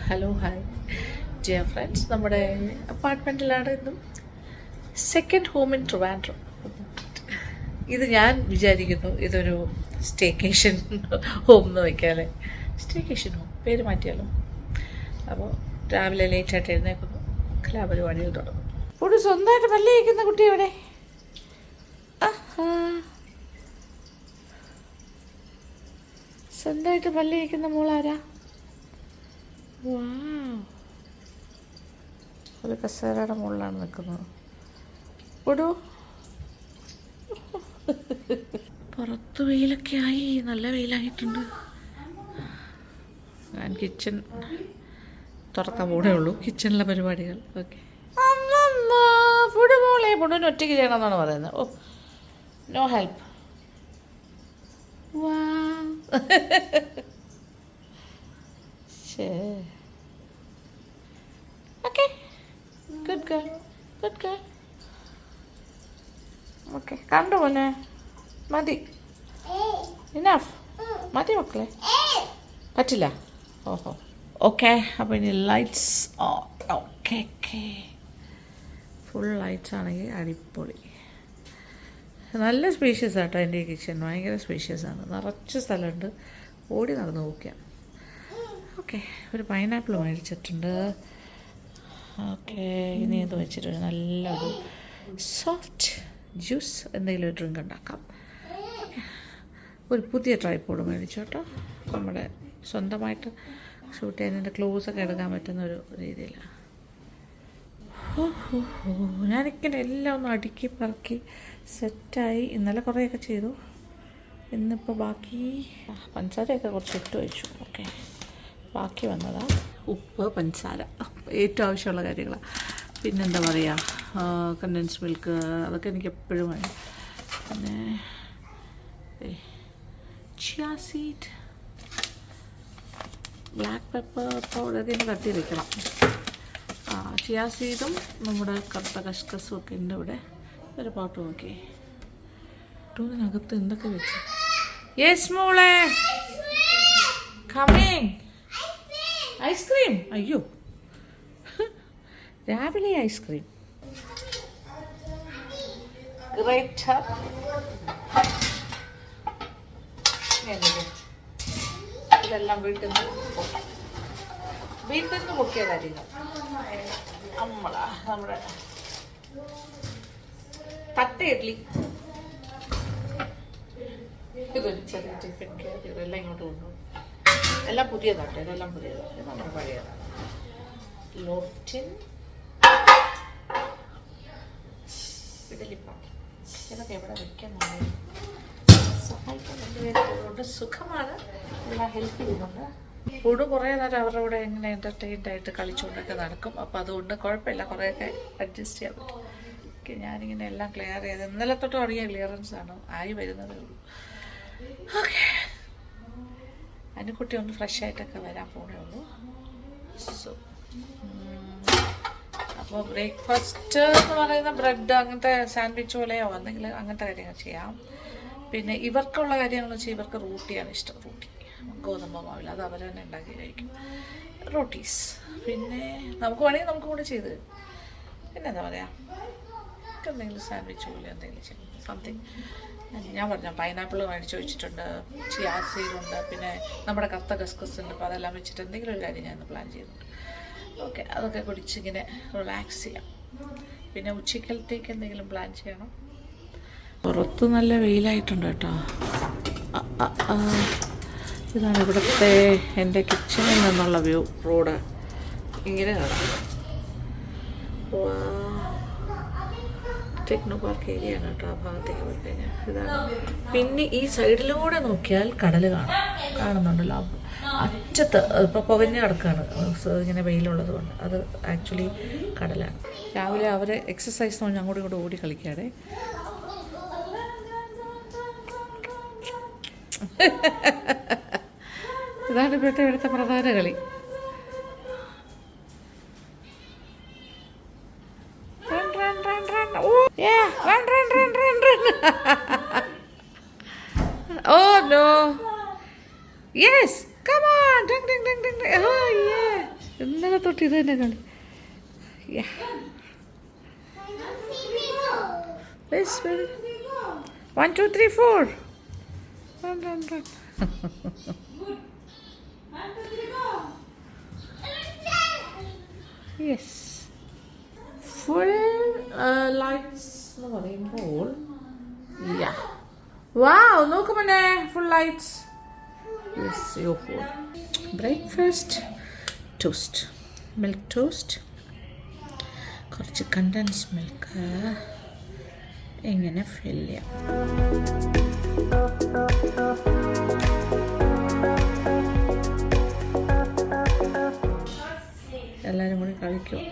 Hello hi dear friends, നമ്മുടെ അപ്പാർട്ട്മെൻറ്റിലാണ് ഇന്നും. Second home in Trivandrum. ഇത് ഞാൻ വിചാരിക്കുന്നു ഇതൊരു സ്റ്റേക്കേഷൻ ഹോം എന്ന് വയ്ക്കാല്ലേ. സ്റ്റേക്കേഷൻ ഹോം പേര് മാറ്റിയാലോ. അപ്പോൾ രാവിലെ ലേറ്റായിട്ട് എഴുന്നേൽക്കുന്നു, കലാപരിപാടികൾ തുടങ്ങും. ഇവിടെ സ്വന്തമായിട്ട് പല്ല് കഴിക്കുന്ന കുട്ടി എവിടെ? സ്വന്തമായിട്ട് പല്ല് കഴിക്കുന്ന മോളാരാ? ഒരു കസേരയുടെ മുകളിലാണ് നിൽക്കുന്നത്. ഓടൂ. പുറത്ത് വെയിലൊക്കെ ആയി, നല്ല വെയിലായിട്ടുണ്ട്. ഞാൻ കിച്ചൺ തുറക്കാൻ പോകണേ ഉള്ളൂ, കിച്ചണിലെ പരിപാടികൾ. ഓക്കെ, ഫുഡ് മോളെ ഫുഡിന് ഒറ്റയ്ക്ക് ചെയ്യണമെന്നാണ് പറയുന്നത്. ഓ, നോ ഹെൽപ്പ്. വാ okay, good girl, good girl. Okay, കണ്ടു മോനെ, മതി, ഇനഫ്, മതി മക്കളെ, പറ്റില്ല. ഓഹോ, ഓക്കെ. അപ്പോൾ ഇനി lights okay okay, full lights ആണെങ്കിൽ അടിപൊളി. നല്ല സ്പേഷ്യസ് ആട്ടോ എൻ്റെ ഈ കിച്ചൺ, ഭയങ്കര സ്പേഷ്യസ് ആണ്, നിറച്ച് സ്ഥലമുണ്ട്, ഓടി നടന്ന് നോക്കിയാൽ. ഓക്കെ, ഒരു പൈനാപ്പിൾ മേടിച്ചിട്ടുണ്ട്. ഓക്കെ, ഇനി ഇത് വെച്ചിട്ട് നല്ലൊരു സോഫ്റ്റ് ജ്യൂസ് എന്തെങ്കിലും ഒരു ഡ്രിങ്ക് ഉണ്ടാക്കാം. ഒരു പുതിയ ട്രൈപോഡ് മേടിച്ചു കേട്ടോ, നമ്മുടെ സ്വന്തമായിട്ട് ഷൂട്ട് ചെയ്യുന്നതിൻ്റെ ക്ലോസൊക്കെ എടുക്കാൻ പറ്റുന്നൊരു രീതിയിലാണ്. ഞാനിങ്ങനെ എല്ലാം ഒന്ന് അടുക്കി പറക്കി സെറ്റായി. ഇന്നലെ കുറേയൊക്കെ ചെയ്തു, ഇന്നിപ്പോൾ ബാക്കി പഞ്ചസാരയൊക്കെ കുറച്ച് ഇട്ട് വെച്ചു. ഓക്കെ, ബാക്കി വന്നതാണ് ഉപ്പ്, പഞ്ചസാര, ഏറ്റവും ആവശ്യമുള്ള കാര്യങ്ങളാണ്. പിന്നെന്താ പറയുക, കണ്ടൻസ് മിൽക്ക്, അതൊക്കെ എനിക്ക് എപ്പോഴും വേണം. പിന്നെ chia seed, black pepper powder, ഇതിന് തട്ടി വയ്ക്കണം. ചിയ സീഡും നമ്മുടെ കറുത്ത കഷ്കസും ഒക്കെ ഉണ്ട് ഇവിടെ. ഒരു പാട്ട് നോക്കി ഇതിനകത്ത് എന്തൊക്കെ വെച്ചു. യെസ് മോളെ, കമ്മിങ്. ഐസ്ക്രീം, അയ്യോ രാവിലെ ഐസ്ക്രീം. ഗ്രേറ്റർ, ഇതെല്ലാം വീട്ടിൽ നിന്ന് പൊക്കിയ കാര്യങ്ങൾ. നമ്മുടെ തട്ട ഇഡ്ലി, ഇതൊരു ചെറിയ ടിഫിൻ കയറി, ഇതെല്ലാം ഇങ്ങോട്ട് കൊണ്ടുപോകും. എല്ലാം പുതിയതാട്ടെ, ഇതെല്ലാം പുതിയതാണ്, ഇത് നമ്മുടെ പഴയതാണ്. ലോഫ്റ്റിൻ, ഇഡലിപ്പാത്രം, ഇതൊക്കെ എവിടെ വെക്കാൻ സഹായിക്കാൻ രണ്ടുപേരുണ്ട്. സുഖമാണ്, എല്ലാം ഹെൽപ്പ് ചെയ്യുന്നുണ്ട്. ഫുഡ് കുറേ നേരം അവരുടെ കൂടെ എങ്ങനെ എൻ്റർടൈൻഡ് ആയിട്ട് കളിച്ചുകൊണ്ടൊക്കെ നടക്കും. അപ്പോൾ അതുകൊണ്ട് കുഴപ്പമില്ല, കുറേയൊക്കെ അഡ്ജസ്റ്റ് ചെയ്യാൻ പറ്റും. ഓക്കെ, ഞാനിങ്ങനെ എല്ലാം ക്ലിയർ ചെയ്ത് ഇന്നലെ തൊട്ട് തുടങ്ങിയ ക്ലിയറൻസ് ആണ്, ആയി വരുന്നതേ ഉള്ളൂ. ഓക്കെ, അനുക്കുട്ടി ഒന്ന് ഫ്രഷ് ആയിട്ടൊക്കെ വരാൻ പോകണേ ഉള്ളൂ. സോ അപ്പോൾ ബ്രേക്ക്ഫാസ്റ്റ് എന്ന് പറയുന്ന ബ്രെഡ്, അങ്ങനത്തെ സാൻഡ്വിച്ച് പോലെയോ എന്തെങ്കിലും അങ്ങനത്തെ കാര്യങ്ങൾ ചെയ്യാം. പിന്നെ ഇവർക്കുള്ള കാര്യങ്ങളെന്ന് വെച്ചാൽ ഇവർക്ക് റൂട്ടിയാണ് ഇഷ്ടം. റൂട്ടി, ഗോതമ്പ് മാവില്ല, അത് അവർ തന്നെ ഉണ്ടാക്കി കഴിക്കും. റോട്ടീസ്, പിന്നെ നമുക്ക് വേണമെങ്കിൽ നമുക്ക് കൂടെ ചെയ്ത് തരും. പിന്നെ എന്താ പറയുക, എന്തെങ്കിലും സാൻഡ്വിച്ച് പോലെ എന്തെങ്കിലും ചെയ്യും, സംതിങ്. ഞാൻ പറഞ്ഞു പൈനാപ്പിൾ മേടിച്ച് വെച്ചിട്ടുണ്ട്, ചിയ സീഡുണ്ട്, പിന്നെ നമ്മുടെ കറുത്ത കസ്കസ് ഉണ്ട്. അപ്പോൾ അതെല്ലാം വെച്ചിട്ട് എന്തെങ്കിലും ഒരു കാര്യം ഞാൻ പ്ലാൻ ചെയ്യുന്നുണ്ട്. ഓക്കെ, അതൊക്കെ കുടിച്ചിങ്ങനെ റിലാക്സ് ചെയ്യാം. പിന്നെ ഉച്ചക്കലത്തേക്ക് എന്തെങ്കിലും പ്ലാൻ ചെയ്യണം. പുറത്ത് നല്ല വെയിലായിട്ടുണ്ട് കേട്ടോ. ഇതാണ് ഇവിടുത്തെ എൻ്റെ കിച്ചണിൽ നിന്നുള്ള വ്യൂ. റോഡ് ഇങ്ങനെ കാണാം. ടെക്നോ പാർക്ക് ഏരിയ ആണ് കേട്ടോ, ആ ഭാഗത്തേക്ക് പോയി കഴിഞ്ഞാൽ ഇതാണ്. പിന്നെ ഈ സൈഡിലൂടെ നോക്കിയാൽ കടൽ കാണുന്നുണ്ടല്ലോ, അറ്റത്ത് ഇപ്പോൾ പുകഞ്ഞ് കിടക്കുകയാണ് ഇങ്ങനെ വെയിലുള്ളത് കൊണ്ട്. അത് ആക്ച്വലി കടലാണ്. രാവിലെ അവർ എക്സസൈസ് എന്ന് പറഞ്ഞാൽ അങ്ങോട്ടും ഇങ്ങോട്ട് ഓടി കളിക്കാതെ. ഇതാണ് ഇവിടുത്തെ പ്രധാന കളി. Oh no! Yes! Come on! Ding, ding, ding, ding, ding. Oh yeah! ഇന്നലെ തൊട്ട് ഇത് തന്നെ കളി. One, two, three, four. Run. Yes. Full lights എന്ന് പറയുമ്പോൾ yeah. Wow, നോക്ക് മോനെ, full lights. Yes, your full. Breakfast toast, milk toast. കുറച്ച് കണ്ടൻസ് മിൽക്ക് ഇങ്ങനെ ഫിൽ ചെയ്യാം. എല്ലാവരും കൂടി കഴിക്കും.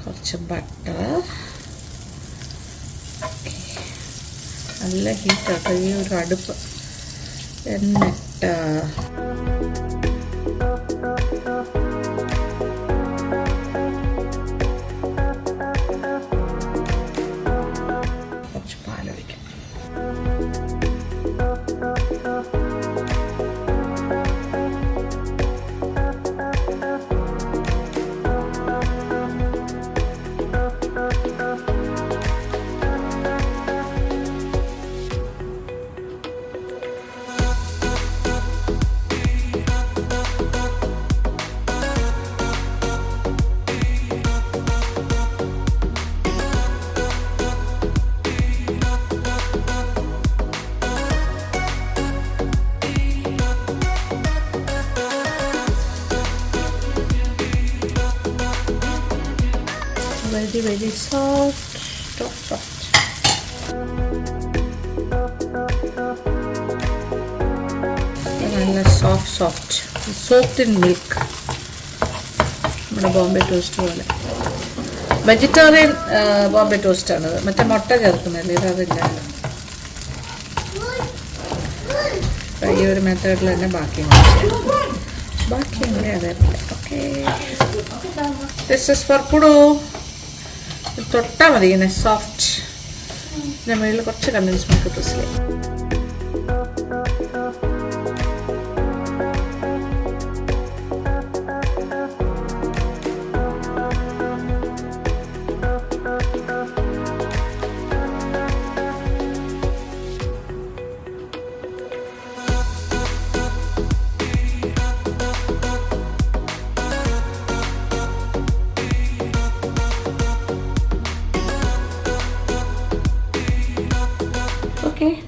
കുറച്ച് ബട്ടർ, നല്ല ഹീറ്റാട്ടോ ഈ ഒരു അടുപ്പ്. എന്നിട്ട് കുറച്ച് പാലൊഴിക്കാം. very soft. നല്ല സോഫ്റ്റ് സോക്ഡ് ഇൻ മിൽക്ക്. നമ്മുടെ ബോംബെ ടോസ്റ്റ് പോലെ. വെജിറ്റേറിയൻ ബോംബെ ടോസ്റ്റ് ആണത്. മറ്റേ മുട്ട ചേർക്കുന്നില്ല, ഇതതില്ല. ഈ ഒരു മെത്തേഡിൽ തന്നെ ബാക്കി അതേപോലെ. ഓക്കെ, ദിസ് ഇസ് ഫോർ പുഡു. തൊട്ടാൽ മതി ഇങ്ങനെ സോഫ്റ്റ്. ഇതിൻ്റെ മുകളിൽ കുറച്ച് കണ്ടൻസ് മിൽക്ക് ടോസ്റ്റ്.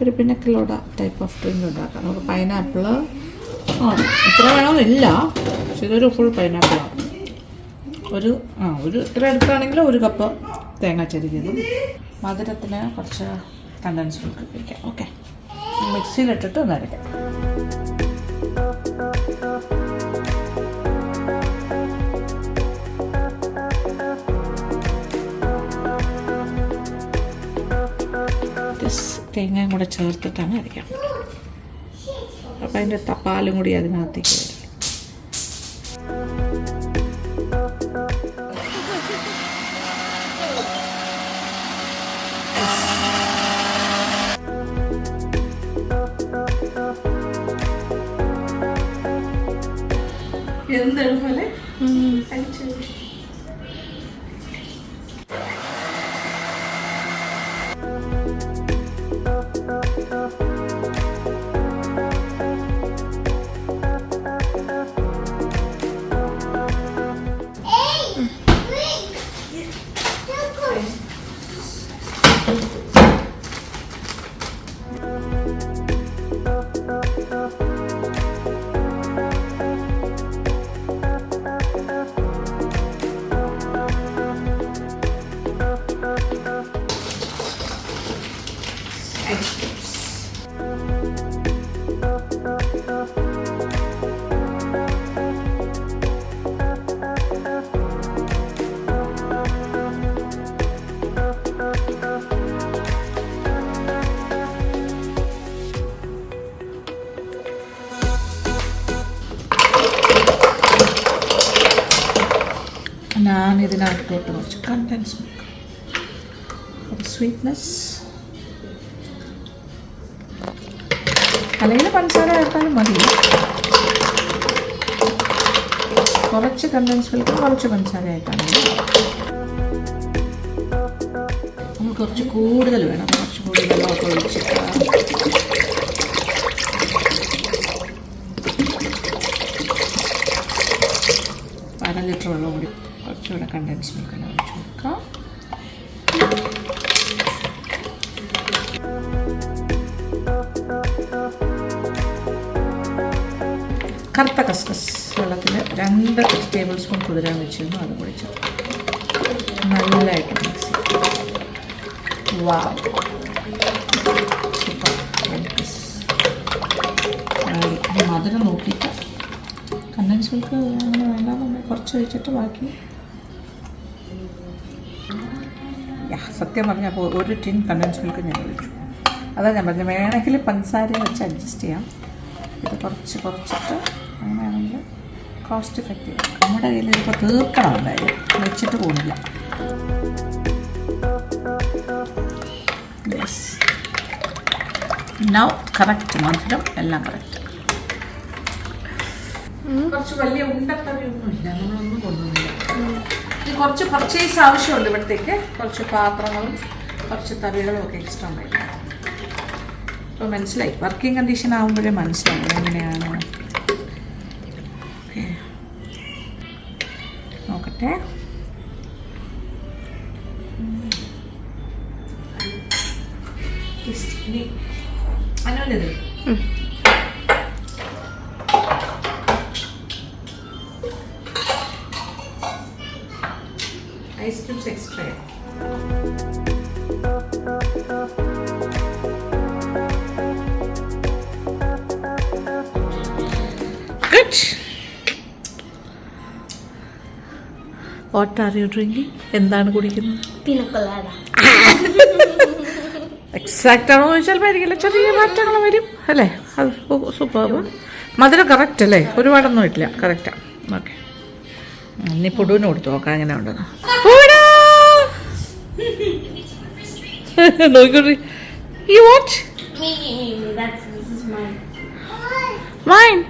ഒരു പിന്നക്കിലോട ടൈപ്പ് ഓഫ് ഡ്രിങ്ക് ഉണ്ടാക്കാം. നമുക്ക് പൈനാപ്പിൾ ഇത്ര വേണമെന്നില്ല, പക്ഷെ ഇതൊരു ഫുൾ പൈനാപ്പിളാണ്. ഒരു ഇത്ര എടുക്കുകയാണെങ്കിൽ 1 കപ്പ് തേങ്ങ ചെരുകിയതും മധുരത്തിന് കുറച്ച് കണ്ടൻസ് മിൽക്ക് കഴിക്കാം. ഓക്കെ, മിക്സിയിലിട്ടിട്ട് ഒന്ന് അരയ്ക്കാം. തേങ്ങയും കൂടെ ചേർത്തിട്ടാണ് അരയ്ക്കാം. അപ്പം അതിൻ്റെ പാലും കൂടി അതിനകത്തേക്ക് വരും. എന്താണ് പോലെ ഞാൻ ഇതിനകത്തോട്ട് കുറച്ച് കണ്ടൻസ് മിൽക്ക്, ഒരു സ്വീറ്റ്നെസ്. അല്ലെങ്കിൽ പഞ്ചസാര ചേർത്താലും മതി. കുറച്ച് കണ്ടൻസ് മിൽക്കും കുറച്ച് പഞ്ചസാര ആയിട്ടാണ്. നമ്മൾ കുറച്ച് കൂടുതൽ വേണം, കുറച്ച് കൂടുതൽ വെള്ളമൊക്കെ ഒഴിച്ചിട്ട്. 1/2 ലിറ്റർ വെള്ളം കൂടി കുറച്ചുകൂടെ കണ്ടൻസ് മിൽക്കിന് ഒഴിച്ച് കൊടുക്കാം. കറുത്ത കസ്കസ് വെള്ളത്തിൽ 2 ടേബിൾ സ്പൂൺ കുതിരാൻ വെച്ചിരുന്നു, അത് കൂടി ചേർക്കാം. നല്ലതായിട്ട് മിക്സ് ചെയ്യും. വാവ്, സൂപ്പർ. മധുരം നോക്കിയിട്ട് കണ്ടൻസ് മിൽക്ക് അങ്ങനെ വേണ്ടാന്ന് കുറച്ച് ഒഴിച്ചിട്ട് ബാക്കി. സത്യം പറഞ്ഞാൽ അപ്പോൾ 1 ടിൻ കണ്ടൻസ് മിൽക്ക് ഞാൻ ഒഴിച്ചു. അതാ ഞാൻ പറഞ്ഞത്, വേണമെങ്കിൽ പഞ്ചസാര വെച്ച് അഡ്ജസ്റ്റ് ചെയ്യാം. ഇത് കുറച്ചിട്ട് അങ്ങനെയാണെങ്കിൽ കോസ്റ്റ് എഫക്റ്റീവ്. നമ്മുടെ കയ്യിൽ ഇപ്പോൾ തീർക്കണം, എന്തായാലും വെച്ചിട്ട് പോകുന്നില്ല. യെസ്, നൗ കറക്റ്റ് മധുരം എല്ലാം കറക്റ്റ്. കുറച്ച് വലിയ ഉണ്ടത്തവിയൊന്നുമില്ല, നമ്മളൊന്നും കൊണ്ടുവന്നില്ല. ഇത് കുറച്ച് പർച്ചേസ് ആവശ്യമുണ്ട് ഇവിടത്തേക്ക്. കുറച്ച് പാത്രങ്ങളും കുറച്ച് തവികളും ഒക്കെ എക്സ്ട്രാ ഉണ്ടായിരുന്നു. അപ്പോൾ മനസ്സിലായി, വർക്കിംഗ് കണ്ടീഷൻ ആകുമ്പോഴേ മനസ്സിലാവും എങ്ങനെയാണ്. ഓക്കെ, നോക്കട്ടെ. അനുവല്ലത് ice creams extra. Good. What are you drinking? എന്താണ് കുടിക്കുന്നത്? Pina colada. എക്സാക്റ്റ് ആണോ ചോദിച്ചാൽ ആയിരിക്കില്ല, ചെറിയ മാറ്റങ്ങൾ വരും അല്ലേ. അത് സൂപ്പർ. മധുരം കറക്റ്റ് അല്ലേ, ഒരുപാടൊന്നും ഇല്ല, കറക്റ്റാണ്. ഓക്കെ, ഇനി പുടുവിന് കൊടുത്തു നോക്കാം എങ്ങനെ ഉണ്ടെന്ന്. നോക്കിക്കോട്ടെ. You what? Me. This is mine. Mine.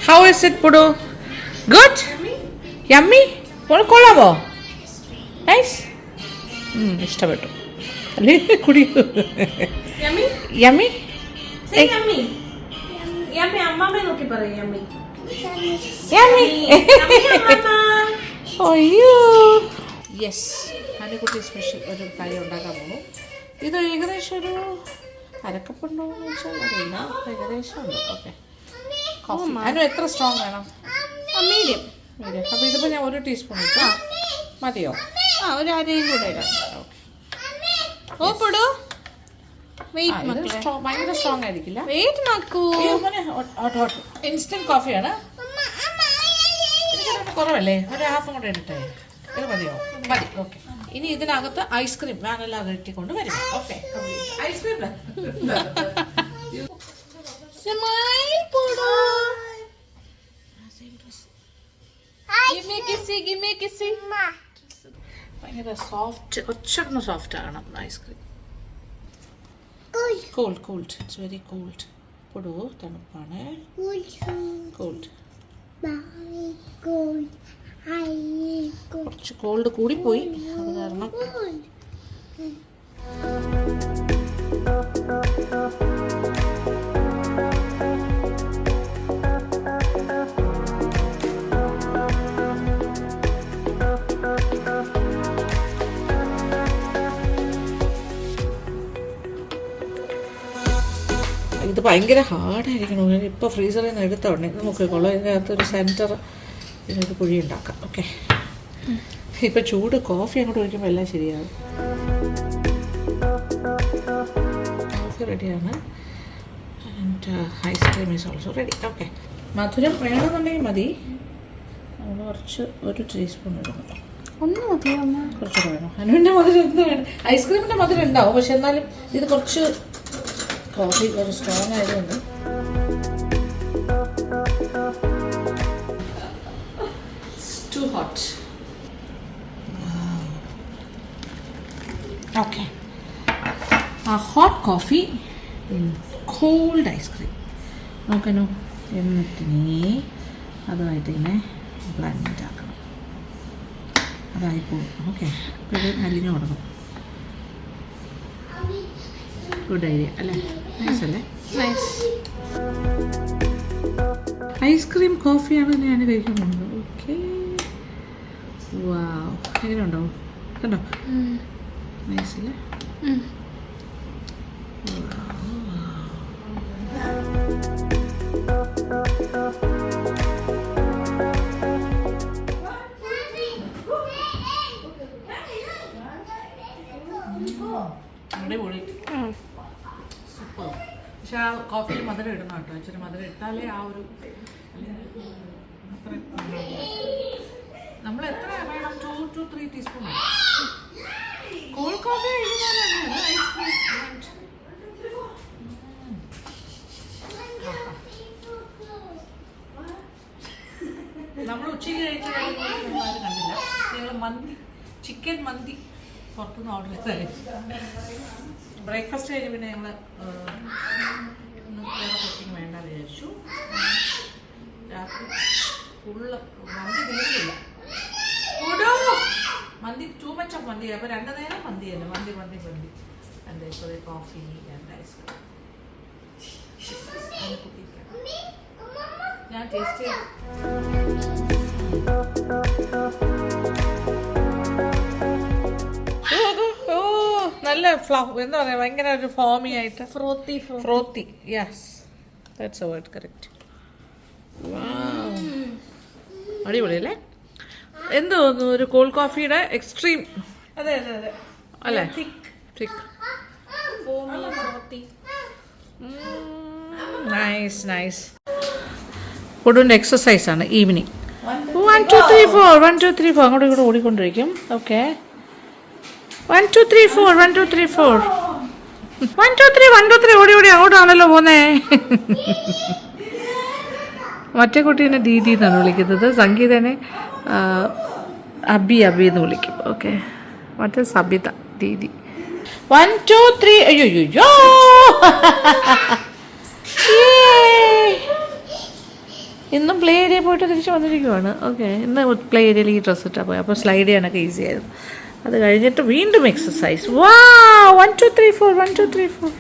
How is it, Pudu? Good? Yummy? What കൊള്ളാമോ? Nice? ഇഷ്ടപ്പെട്ടു അല്ലേ? കുടി. Yummy? Yummy? Say yummy. Yummy, അമ്മാമേ നോക്കി പറയ് yummy. Yummy. അമ്മാമ. അയ്യോ. യെസ്, ഹണിക്കുട്ടി സ്പെഷ്യൽ ഒരു കാര്യം ഉണ്ടാക്കാൻ പോകുന്നു. ഇത് ഏകദേശം ഒരു അരക്കപ്പുണ്ടോ എന്ന് വെച്ചാൽ അറിയില്ല, ഏകദേശം ഉണ്ട്. ഓക്കെ, കോഫി അതിന് എത്ര സ്ട്രോങ് വേണം? മീഡിയം. അപ്പോൾ ഇതിപ്പോൾ ഞാൻ 1 ടീസ്പൂൺ ഇട്ടു, മതിയോ? ഒരു അരയും കൂടെ ഇടാം. ഓക്കെ. ഓ പൊടു, വെയിറ്റ് ഭയങ്കര സ്ട്രോങ് ആയിരിക്കില്ല. വെയിറ്റ് നോക്കൂ. ഇൻസ്റ്റന്റ് കോഫിയാണ്. കുറവല്ലേ, ഒരു ഹാഫും കൂടെ ഇടട്ടെ. ഇത് മതിയോ? മതി. ഓക്കെ, ഇനി ഇതിനകത്ത് ഐസ്ക്രീം വാനില അകറ്റിക്കൊണ്ട് വരും. Okay, ice cream. ഭയങ്കര സോഫ്റ്റ്, ഒച്ചൊന്ന് സോഫ്റ്റ് ആകണം ice cream. Cold it's very cold. പൊടു തണുപ്പാണ്. കോൾഡ്, കുറച്ച് കോൾഡ് കൂടിപ്പോയി, അത് കാരണം. ഇത് ഭയങ്കര ഹാർഡായിരിക്കണം. ഇപ്പോൾ ഫ്രീസറിൽ നിന്ന് എടുത്ത ഉടനെ നോക്കിക്കോളാം. ഇതിനകത്തൊരു സെൻറ്റർ ഇതിനൊരു കുഴി ഉണ്ടാക്കാം. ഓക്കെ, ഇപ്പം ചൂട് കോഫി അങ്ങോട്ട് ഒഴിക്കുമ്പോൾ എല്ലാം ശരിയാകും. കോഫി റെഡിയാണ്. And ice cream is also ready. Okay, മധുരം വേണമെന്നുണ്ടെങ്കിൽ മതി. നമ്മൾ കുറച്ച് 1 ടീസ്പൂൺ ഇടുന്നു. ഒന്ന് മതിയോ അമ്മ? കുറച്ചുകൂടെ വേണം. അനുവിൻ്റെ മധുരം എന്ത് വേണം? ഐസ്ക്രീമിൻ്റെ മധുരം ഉണ്ടാവും, പക്ഷെ എന്നാലും ഇത് കുറച്ച് കോഫി കുറച്ച് സ്ട്രോങ് ആയതുകൊണ്ട്. Too hot. ഓക്കെ, ആ ഹോട്ട് കോഫി കോൾഡ് ഐസ്ക്രീം നോക്കണോ, എന്നിട്ടിനി അതുമായിട്ട് ഇങ്ങനെ ബ്ലെൻഡ് ആക്കണം. അതായിപ്പോവും. ഓക്കെ, ഇത് അലിഞ്ഞു കൊടുക്കും. ഗുഡ് ഐഡിയ അല്ലേ? നൈസ് അല്ലേ? നൈസ്. ഐസ്ക്രീം കോഫിയാണ് ഞാൻ കഴിക്കാൻ പോകുന്നത്. ഓക്കെ, വാവ്, എങ്ങനെ ഉണ്ടാവും? കണ്ടോ? നൈസ് അല്ലേ? അടിപൊളി, സൂപ്പർ. പക്ഷെ ആ കോഫിയിൽ മധുരം ഇടണം കേട്ടോ. ഇച്ചിരി മധുരം ഇട്ടാലേ ആ ഒരു നമ്മൾ എത്ര വേണം? 2 to 3 ടീസ്പൂൺ. കോൾഡ് കോഫി നമ്മൾ ഉച്ചയ്ക്ക് കഴിച്ച ആരും കണ്ടില്ല. ഞങ്ങൾ മന്തി, ചിക്കൻ മന്തി പുറത്തുനിന്ന് ഓർഡർ ചെയ്തായിരുന്നു. ബ്രേക്ക്ഫാസ്റ്റ് കഴിഞ്ഞ് പിന്നെ ഞങ്ങൾ വേറെ കുക്കിംഗ് വേണ്ട വിചാരിച്ചു. രാത്രി ഫുള്ള് മന്തി തീരുന്നില്ല. മന്തി ടൂ മച്ച് ഓഫ് മന്തി. അപ്പോൾ 2 നേരം മന്തി തന്നെ, മന്തി മന്തി മന്തി. എന്താ ഇപ്പോൾ കോഫി ആൻഡ് ഐസ്ക്രീം. ഞാൻ ടേസ്റ്റ് ചെയ്തു. നല്ല എന്താ പറയുക, ഭയങ്കര ഒരു ഫോമി ആയിട്ട് frothy. Yes, that's a word, correct. അടിപൊളി അല്ലേ? എന്ത് തോന്നുന്നു, ഒരു കോൾഡ് കോഫിയുടെ എക്സ്ട്രീം. അതെ അതെ അതെ അല്ലേ? തിക്ക് നൈസ് നൈസ്. ഫുഡിൻ്റെ എക്സസൈസ് ആണ് ഈവനിങ്. 1 2 3 4 1 2 3 4 അങ്ങോട്ടും ഇങ്ങോട്ട് ഓടിക്കൊണ്ടിരിക്കും. ഓക്കെ, 1 2 3 4 1 2 3 4 1 2 3 1 2 3 ഓടി ഓടി അങ്ങോട്ടാണല്ലോ പോന്നേ. മറ്റേ കുട്ടീനെ ദീദി എന്നാണ് വിളിക്കുന്നത്, സംഗീതനെ അബി അബി എന്ന് വിളിക്കും. ഓക്കെ, മറ്റേ സബിത ദീദി. 1 2 3 അയ്യോ ഇന്നും പ്ലേ ഏരിയ പോയിട്ട് തിരിച്ച് വന്നിരിക്കുവാണ്. ഓക്കെ, ഇന്ന് പ്ലേ ഏരിയയിൽ ഈ ഡ്രസ്സ് ഇട്ടാൽ പോയി, അപ്പോൾ സ്ലൈഡ് ചെയ്യാനൊക്കെ ഈസി ആയിരുന്നു. അത് കഴിഞ്ഞിട്ട് വീണ്ടും എക്സസൈസ്. വാ, 1 2 3 4 1 2 3 4.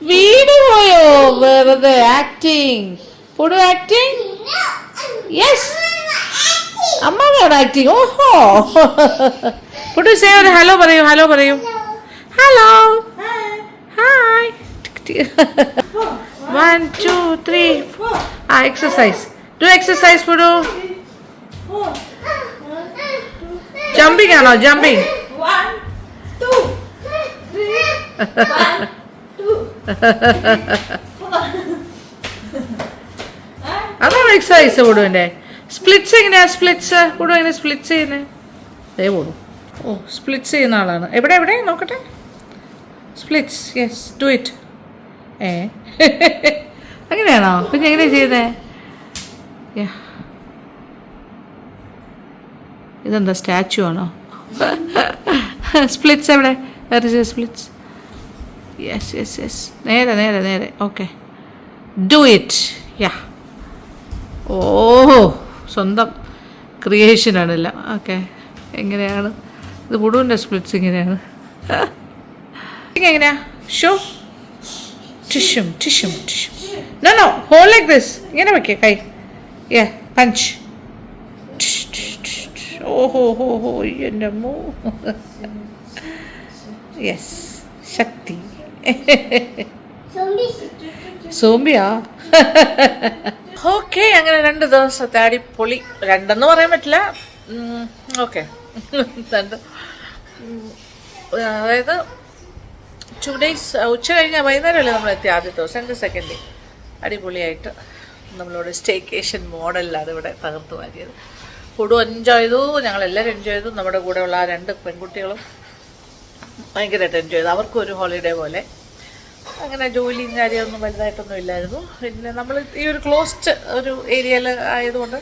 വീട് പോയോ? വെറുതെ ആക്ടിങ്. Food acting. യെസ്, അമ്മയാണ് ആക്ടിങ്. ഓഹോ, ഫുഡ് സേ ഒരു ഹലോ പറയൂ. ഹലോ പറയൂ. Hello, hi. 1 2 3 4. Exercise. Do exercise, Fudu. Jumping ആണോ? Jumping. 1 2 3 1 2 അതാണ് എക്സസൈസ് ഫുഡുവിൻ്റെ. സ്പ്ലിറ്റ്സ് എങ്ങനെയാ? സ്പ്ലിറ്റ്സ് ഫുഡു എങ്ങനെ സ്പ്ലിറ്റ്സ് ചെയ്യുന്നത്? പോടും. ഓ, സ്പ്ലിറ്റ്സ് ചെയ്യുന്ന ആളാണ്. എവിടെ എവിടെ നോക്കട്ടെ. Splits, yes, do it. അങ്ങനെയാണോ? പിന്നെ എങ്ങനെയാ ചെയ്യുന്നത്? ഇതെന്താ, സ്റ്റാച്ചു ആണോ? സ്പ്ലിറ്റ്സ് എവിടെ? സ്പ്ലിറ്റ്സ്. യെസ് യെസ് യെസ്, നേരെ നേരെ നേരെ. Okay, do it. യാ, ഓ, സ്വന്തം ക്രിയേഷനാണല്ലോ. ഓക്കെ, എങ്ങനെയാണ് ഇത്? പുടുവിൻ്റെ സ്പ്ലിറ്റ്സ് ഇങ്ങനെയാണ്. എങ്ങനെയാ? ഷോ ടിഷ്യം ടിഷ്യം ടിഷ്യം. No no, hold like this. ഇങ്ങനെ വെക്കേ കൈ. Yeah, punch. ഓഹോ ഹോ ഹോ, എൻ്റെ അമ്മോ. യെസ്, ശക്തി. സോംബിയാ. ഓക്കെ, അങ്ങനെ 2 ദിവസത്തെ അടിപൊളി. 2 പറയാൻ പറ്റില്ല. ഓക്കെ, 2, അതായത് 2 days. ഉച്ച കഴിഞ്ഞാൽ വൈകുന്നേരമല്ലേ നമ്മൾ എത്തി ആദ്യത്തെ ദിവസം. 2 സെക്കൻഡ് അടിപൊളിയായിട്ട് നമ്മളോട് സ്റ്റേക്കേഷൻ മോഡലിലാണ് ഇവിടെ തകർത്ത് മാറ്റിയത്. കുടും എൻജോയ് ചെയ്തു, ഞങ്ങളെല്ലാവരും എൻജോയ് ചെയ്തു. നമ്മുടെ കൂടെയുള്ള ആ 2 പെൺകുട്ടികളും ഭയങ്കരമായിട്ട് എൻജോയ് ചെയ്തു. അവർക്കും ഒരു ഹോളിഡേ പോലെ. അങ്ങനെ ജോലിയും കാര്യമൊന്നും വലുതായിട്ടൊന്നും ഇല്ലായിരുന്നു. പിന്നെ നമ്മൾ ഈ ഒരു ക്ലോസ്ഡ് ഒരു ഏരിയയിൽ ആയതുകൊണ്ട്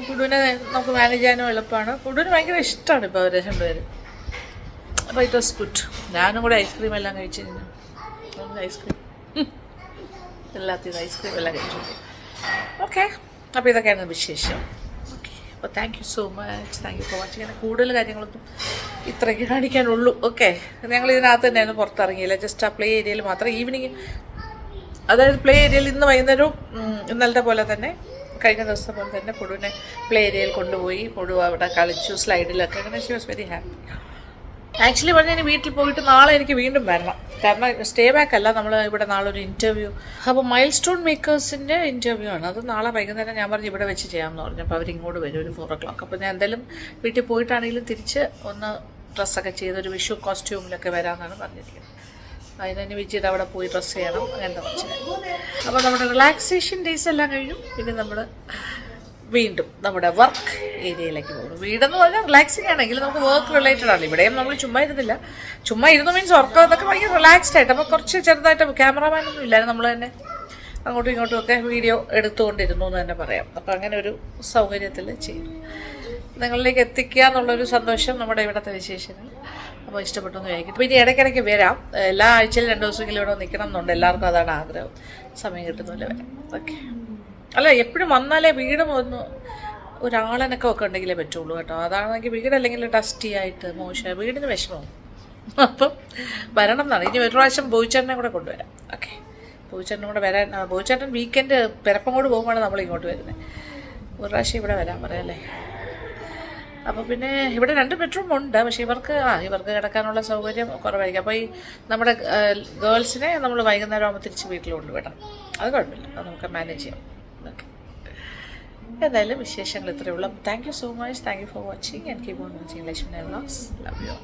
കുടുവിനെ നമുക്ക് മാനേജ് ചെയ്യാനും എളുപ്പമാണ്. കുടുവിന് ഭയങ്കര ഇഷ്ടമാണ് ഇപ്പോൾ അവർ 2 പേര്. അപ്പോൾ ഇറ്റ് വാസ് ഗുഡ്. ഞാനും കൂടെ ഐസ്ക്രീം എല്ലാം കഴിച്ചു കഴിഞ്ഞു. ഐസ്ക്രീം എല്ലാത്തിനും ഐസ്ക്രീം എല്ലാം കഴിച്ചു. ഓക്കെ, അപ്പോൾ ഇതൊക്കെയാണ് വിശേഷം. ഓക്കെ, അപ്പോൾ thank you so much. Thank you for watching. അങ്ങനെ കൂടുതൽ കാര്യങ്ങളൊന്നും ഇത്രയ്ക്ക് കാണിക്കാനുള്ളൂ. ഓക്കെ, ഞങ്ങൾ ഇതിനകത്ത് തന്നെയായിരുന്നു, പുറത്തിറങ്ങിയില്ല. ജസ്റ്റ് ആ പ്ലേ ഏരിയയിൽ മാത്രം ഈവനിങ്, അതായത് പ്ലേ ഏരിയയിൽ ഇന്ന് വൈകുന്നേരവും ഇന്നലത്തെ പോലെ തന്നെ കഴിഞ്ഞ ദിവസം പോലെ തന്നെ പൊടുവിനെ പ്ലേ ഏരിയയിൽ കൊണ്ടുപോയി. പൊടു അവിടെ കളിച്ചു സ്ലൈഡിലൊക്കെ. അങ്ങനെ she was very happy. Actually പറഞ്ഞാൽ വീട്ടിൽ പോയിട്ട് നാളെ എനിക്ക് വീണ്ടും വരണം. കാരണം സ്റ്റേ ബാക്ക് അല്ല, നമ്മൾ ഇവിടെ നാളെ ഒരു ഇൻ്റർവ്യൂ. അപ്പോൾ മൈൽ സ്റ്റോൺ മേക്കേഴ്സിൻ്റെ ഇൻ്റർവ്യൂ ആണ്. അത് നാളെ വൈകുന്നേരം ഞാൻ പറഞ്ഞു ഇവിടെ വെച്ച് ചെയ്യാമെന്ന് പറഞ്ഞു. അപ്പോൾ അവരിങ്ങോട്ട് വരും ഒരു 4 o'clock. അപ്പോൾ ഞാൻ എന്തായാലും വീട്ടിൽ പോയിട്ടാണെങ്കിലും തിരിച്ച് ഒന്ന് ഡ്രസ്സൊക്കെ ചെയ്തൊരു വിഷു കോസ്റ്റ്യൂമിലൊക്കെ വരാമെന്നാണ് പറഞ്ഞിരിക്കുന്നത്. അതിന് വിജിയുടെ അവിടെ പോയി ഡ്രസ്സ് ചെയ്യണം, അങ്ങനത്തെ കുറച്ച്. അപ്പോൾ നമ്മുടെ റിലാക്സേഷൻ ഡേയ്സ് എല്ലാം കഴിഞ്ഞു. പിന്നെ നമ്മൾ വീണ്ടും നമ്മുടെ വർക്ക് ഏരിയയിലേക്ക് പോകുന്നു. വീടെന്ന് പറഞ്ഞാൽ റിലാക്സിങ് ആണെങ്കിൽ നമുക്ക് വർക്ക് റിലേറ്റഡ് ആണ്. ഇവിടെയും നമ്മൾ ചുമ്മാ ഇരുന്നില്ല. ചുമ്മാ ഇരുന്നു മീൻസ് ഉറക്കം അതൊക്കെ ഭയങ്കര റിലാക്സ്ഡ് ആയിട്ട്. അപ്പോൾ കുറച്ച് ചെറുതായിട്ട് ക്യാമറാമാനൊന്നും ഇല്ലായിരുന്നു, നമ്മൾ തന്നെ അങ്ങോട്ടും ഇങ്ങോട്ടും ഒക്കെ വീഡിയോ എടുത്തുകൊണ്ടിരുന്നു എന്ന് തന്നെ പറയാം. അപ്പോൾ അങ്ങനെ ഒരു സൗകര്യത്തിൽ ചെയ്തു നിങ്ങളിലേക്ക് എത്തിക്കുക എന്നുള്ളൊരു സന്തോഷം നമ്മുടെ ഇവിടുത്തെ വിശേഷങ്ങൾ. അപ്പോൾ ഇഷ്ടപ്പെട്ടു എന്ന് വിചാരിക്കും. പിന്നെ ഇടയ്ക്കിടയ്ക്ക് വരാം. എല്ലാ ആഴ്ചയിലും 2 ദിവസമെങ്കിലും ഇവിടെ നിൽക്കണം എന്നുണ്ട്. എല്ലാവർക്കും അതാണ് ആഗ്രഹം. സമയം കിട്ടുന്നില്ല വരാം. ഓക്കെ, അല്ല എപ്പോഴും വന്നാലേ വീടും ഒന്ന് ഒരാളനൊക്കെ ഒക്കെ ഉണ്ടെങ്കിലേ പറ്റുള്ളൂ കേട്ടോ. അതാണെങ്കിൽ വീടല്ലെങ്കിൽ ഡസ്റ്റി ആയിട്ട് മോശം, വീടിന് വിഷമവും. അപ്പം വരണം എന്നാണ്. ഇനി ഒരു പ്രാവശ്യം ബോയിച്ചേട്ടനെ കൂടെ കൊണ്ടുവരാം. ഓക്കെ, ബോയിച്ചേട്ടനും കൂടെ വരാൻ. ബോയിച്ചേട്ടൻ വീക്കെൻഡ് പെരപ്പങ്ങോട് പോകുമ്പോഴാണ് നമ്മൾ ഇങ്ങോട്ട് വരുന്നത്. ഒരു പ്രാവശ്യം ഇവിടെ വരാൻ പറയാമല്ലേ. അപ്പോൾ പിന്നെ ഇവിടെ 2 ബെഡ്റൂം ഉണ്ട്. പക്ഷേ ഇവർക്ക് കിടക്കാനുള്ള സൗകര്യം കുറവായിരിക്കും. അപ്പോൾ ഈ നമ്മുടെ ഗേൾസിനെ നമ്മൾ വൈകുന്നേരം ആകുമ്പോൾ തിരിച്ച് വീട്ടിൽ കൊണ്ടുവിടണം. അത് കുഴപ്പമില്ല, അത് നമുക്ക് മാനേജ് ചെയ്യാം. ഓക്കെ, എന്തായാലും വിശേഷങ്ങൾ ഇത്രയേ ഉള്ളൂ. Thank you so much. Thank you for watching and keep on watching Lakshmi vlogs. Love you.